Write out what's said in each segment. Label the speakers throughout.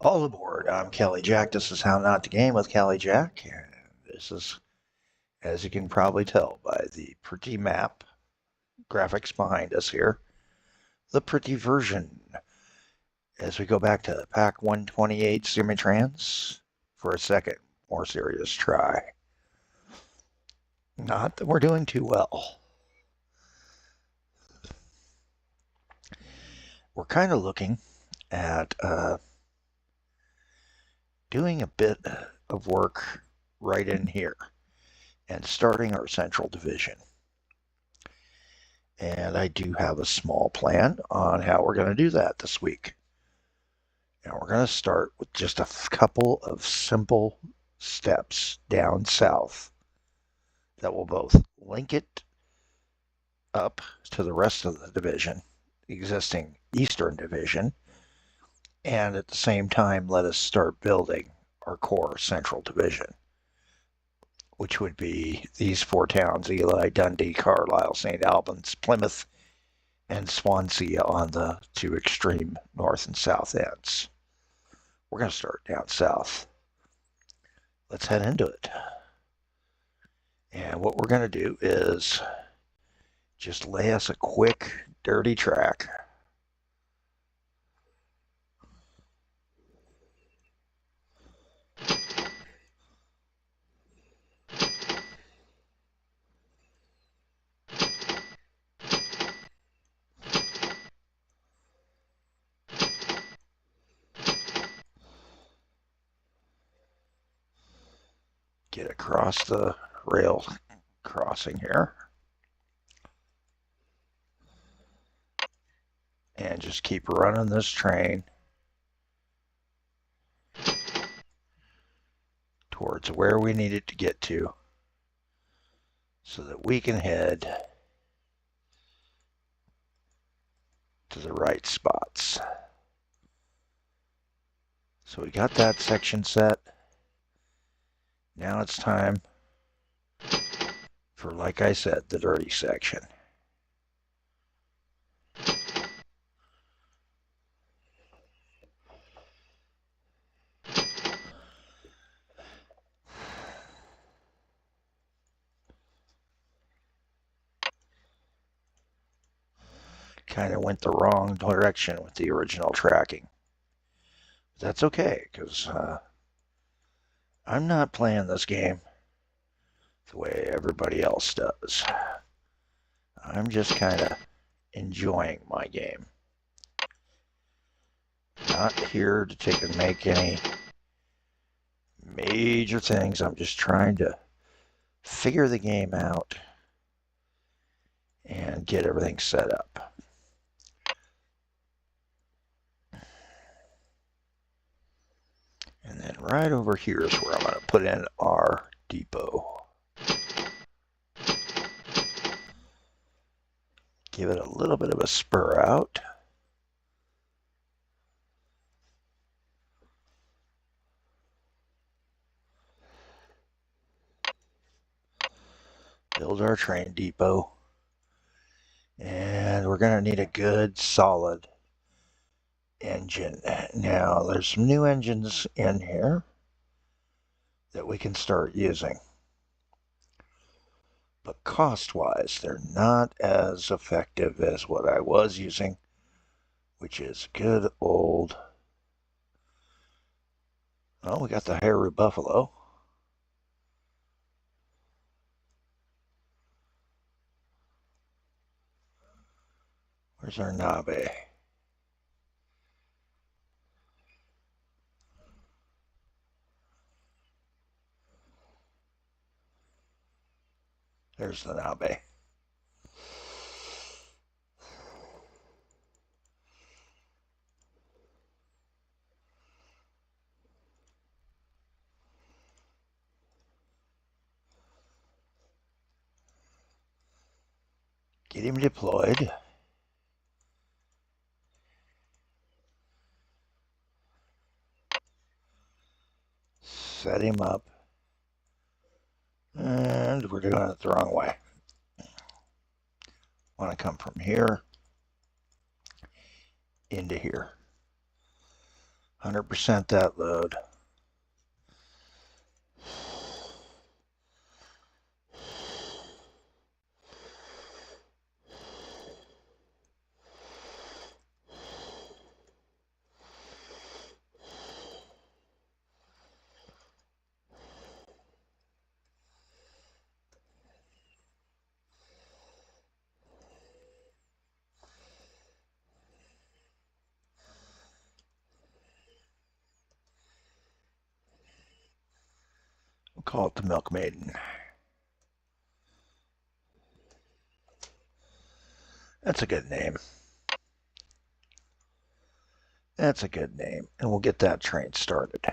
Speaker 1: All aboard. I'm Kelly Jack. This is How Not to Game with Kelly Jack. This is, as you can probably tell by the pretty map graphics behind us here, the pretty version. As we go back to Pak128 Simutrans for a second more serious try. Not that we're doing too well. We're kind of looking at doing a bit of work right in here and starting our central division. And I do have a small plan on how we're going to do that this week. And we're going to start with just a couple of simple steps down south that will both link it up to the rest of the division, the existing Eastern Division, and at the same time let us start building our core Central Division, which would be these four towns: Ely, Dundee, Carlisle, St. Albans, Plymouth, and Swansea on the two extreme north and south ends. We're going to start down south. Let's head into it. And what we're going to do is just lay us a quick, dirty track. Get across the rail crossing here. And just keep running this train towards where we need it to get to so that we can head to the right spots. So we got that section set. Now it's time for, like I said, the dirty section. Kind of went the wrong direction with the original tracking. But that's okay, because I'm not playing this game the way everybody else does. I'm just kind of enjoying my game. Not here to take and make any major things. I'm just trying to figure the game out and get everything set up. And then right over here is where I'm going to put in our depot. Give it a little bit of a spur out. Build our train depot. And we're going to need a good solid engine. Now, there's some new engines in here that we can start using. But cost-wise, they're not as effective as what I was using, which is good old... Oh, we got the Haru Buffalo. Where's our Nabe? There's the Nabe. Get him deployed. Set him up. And we're doing it the wrong way. Want to come from here into here. 100% that load. We'll call it the Milk Maiden. That's a good name. That's a good name. And we'll get that train started.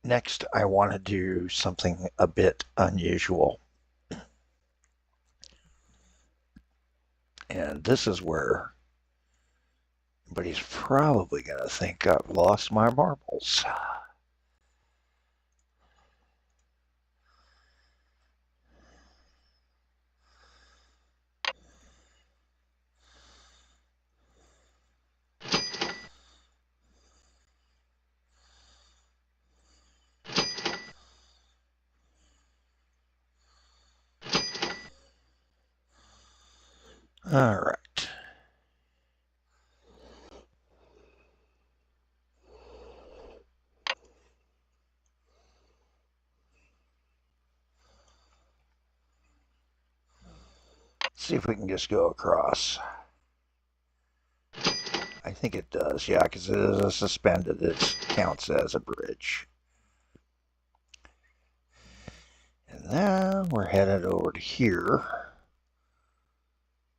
Speaker 1: Next, I want to do something a bit unusual. And this is where everybody's probably going to think I've lost my marbles. All right. See if we can just go across. I think it does, yeah, because it is a suspended. It counts as a bridge. And now we're headed over to here.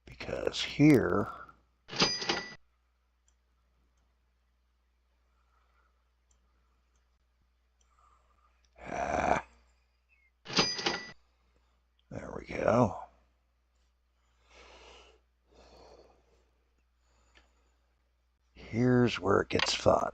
Speaker 1: Because here... there we go. Here's where it gets fun.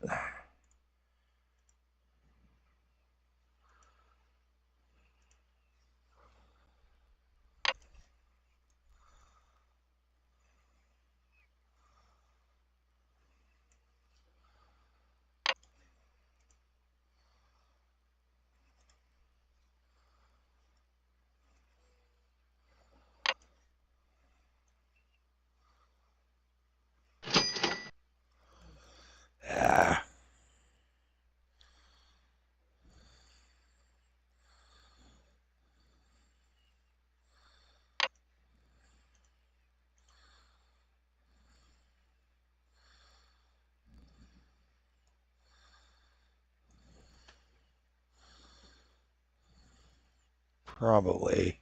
Speaker 1: Probably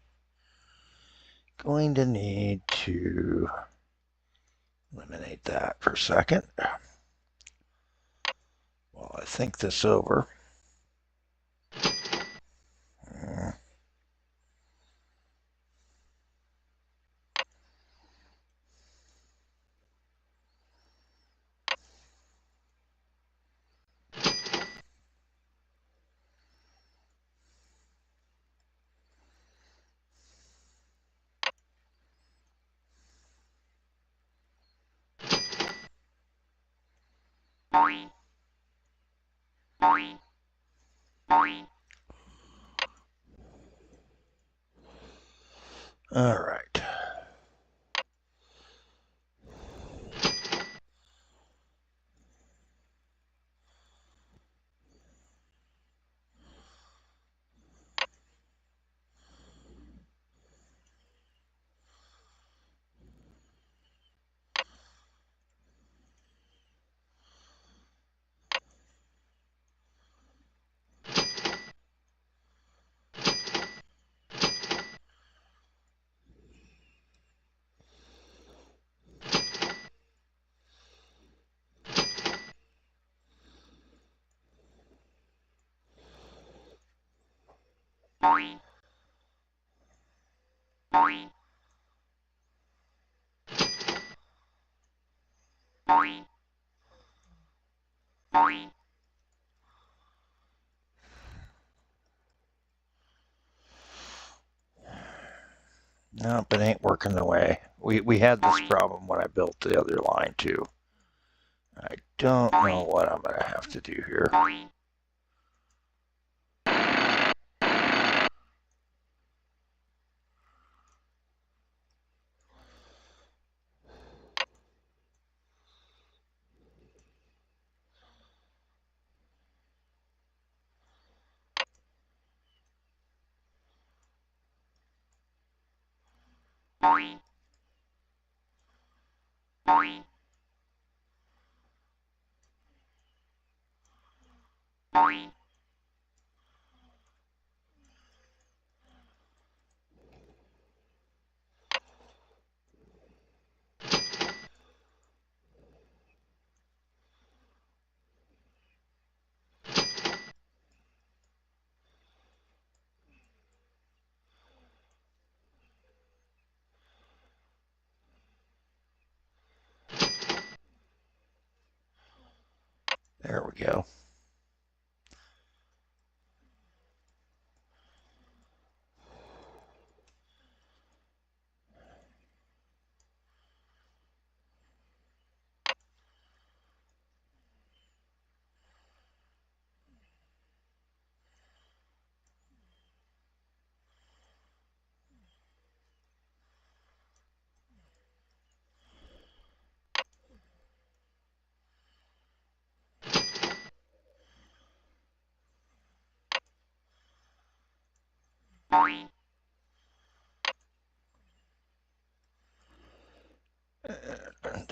Speaker 1: going to need to eliminate that for a second while I think this over. All right. Nope, it ain't working the way. We had this problem when I built the other line too. I don't know what I'm going to have to do here. There we go. And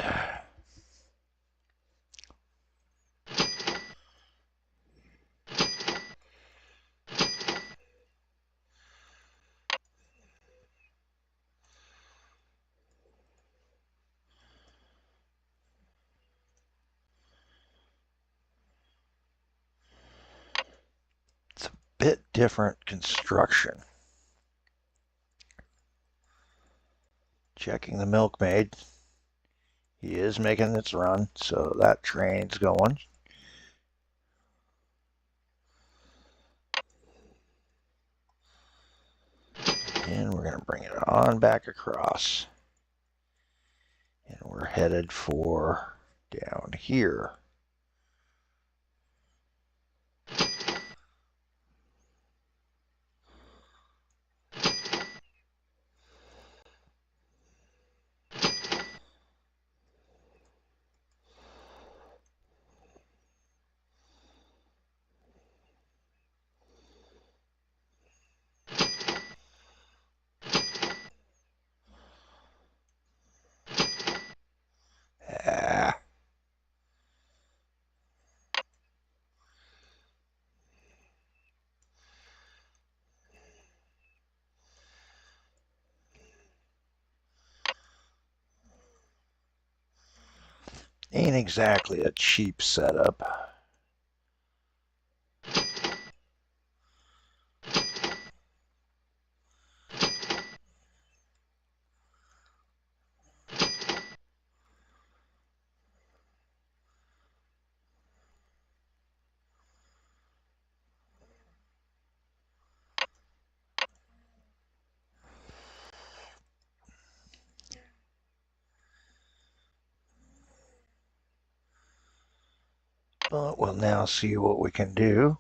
Speaker 1: it's a bit different construction. Checking the milkmaid. He is making its run, so that train's going. And we're going to bring it on back across. And we're headed for down here. Ah. Ain't exactly a cheap setup. But we'll now see what we can do.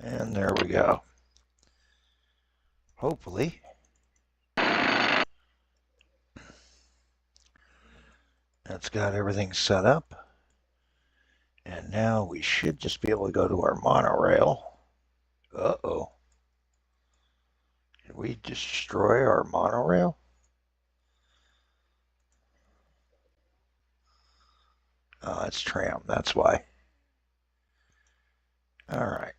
Speaker 1: And there we go. Hopefully. That's got everything set up. And now we should just be able to go to our monorail. Uh-oh. Did we destroy our monorail? Oh, it's tram. That's why. All right.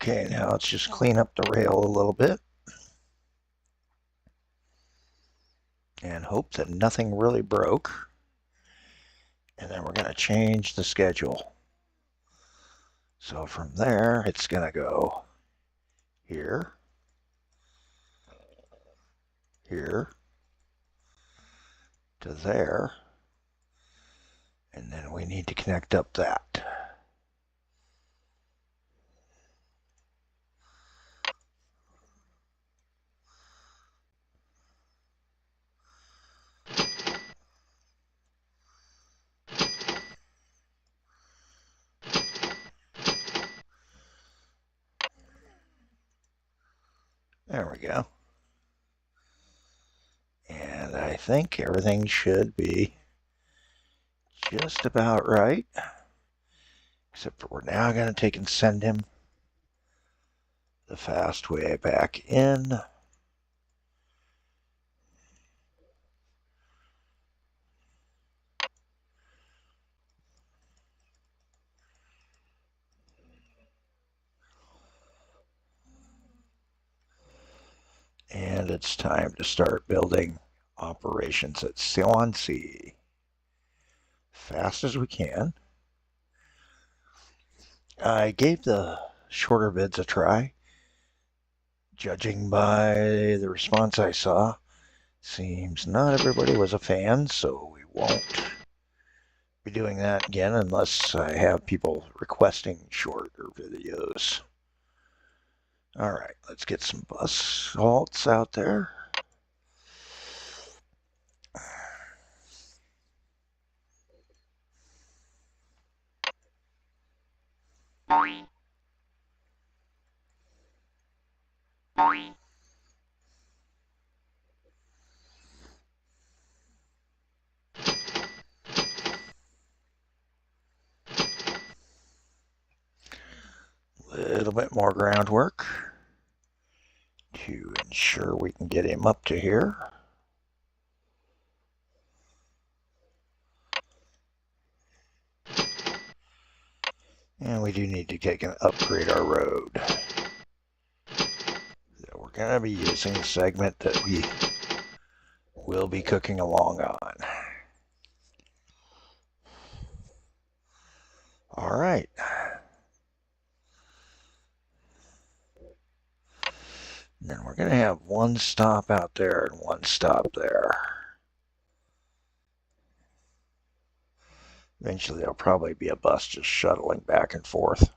Speaker 1: Okay, now let's just clean up the rail a little bit and hope that nothing really broke. And then we're going to change the schedule. So from there, it's going to go here, here, to there, and then we need to connect up that. There we go. And I think everything should be just about right. Except for we're now going to take and send him the fast way back in. And it's time to start building operations at Swansea. Fast as we can. I gave the shorter bids a try. Judging by the response I saw, seems not everybody was a fan, so we won't be doing that again unless I have people requesting shorter videos. All right, let's get some bus halts out there. A little bit more groundwork to ensure we can get him up to here. And we do need to take and upgrade our road. We're going to be using the segment that we will be cooking along on. All right. And then we're going to have one stop out there and one stop there. Eventually, there'll probably be a bus just shuttling back and forth.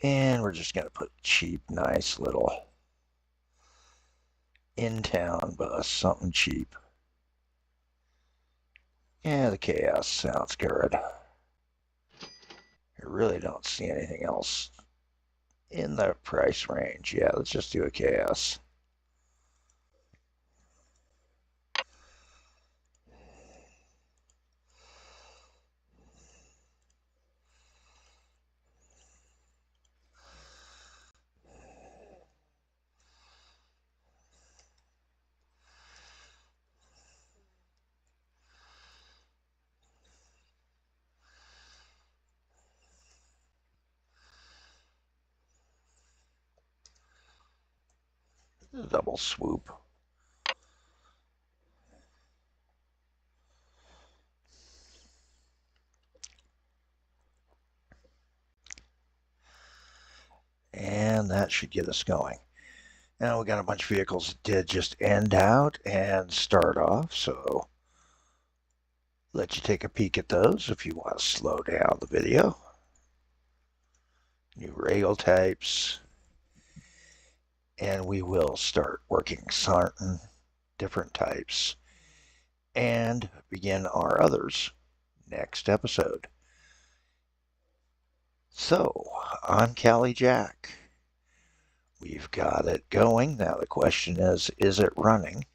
Speaker 1: And we're just going to put cheap, nice little in-town bus, something cheap. Yeah, the Chaos sounds good. I really don't see anything else in the price range. Yeah, let's just do a Chaos. Double swoop. And that should get us going. Now we got a bunch of vehicles that did just end out and start off, so let you take a peek at those if you want to slow down the video. New rail types. And we will start working certain different types and begin our others next episode. So, I'm Callie Jack. We've got it going. Now the question is it running?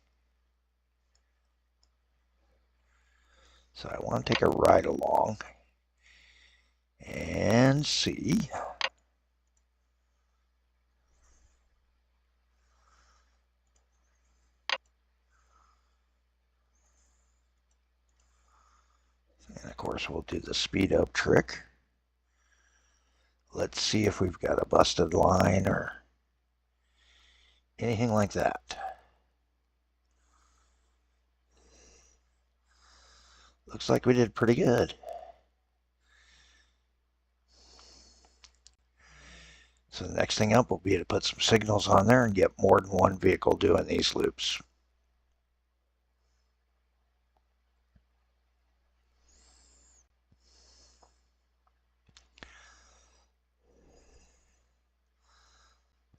Speaker 1: So I want to take a ride along and see. course, we'll do the speed up trick. Let's see if we've got a busted line or anything like that. Looks like we did pretty good. So the next thing up will be to put some signals on there and get more than one vehicle doing these loops.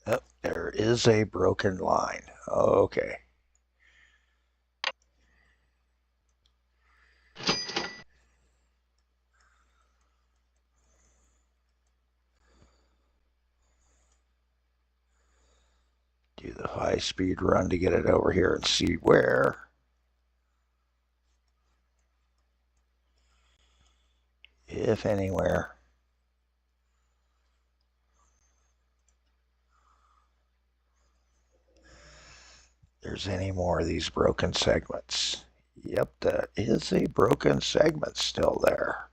Speaker 1: Oh, there is a broken line. Okay. Do the high-speed run to get it over here and see where. If anywhere. There's any more of these broken segments. Yep, that is a broken segment still there.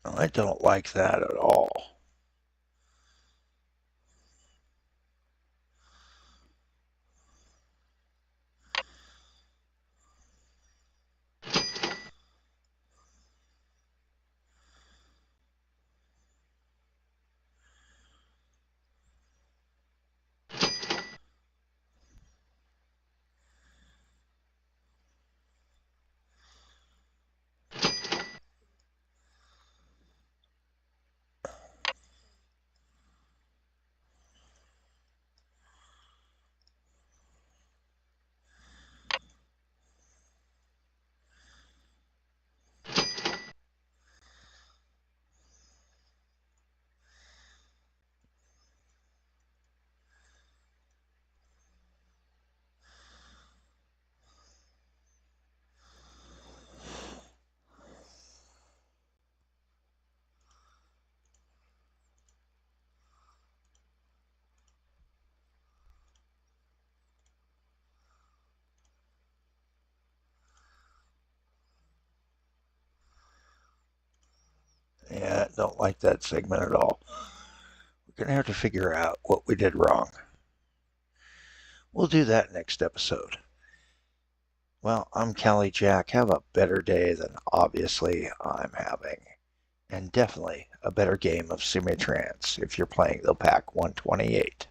Speaker 1: I don't like that at all. Yeah, I don't like that segment at all. We're going to have to figure out what we did wrong. We'll do that next episode. Well, I'm Callie Jack. Have a better day than obviously I'm having. And definitely a better game of Simutrans if you're playing the Pak128.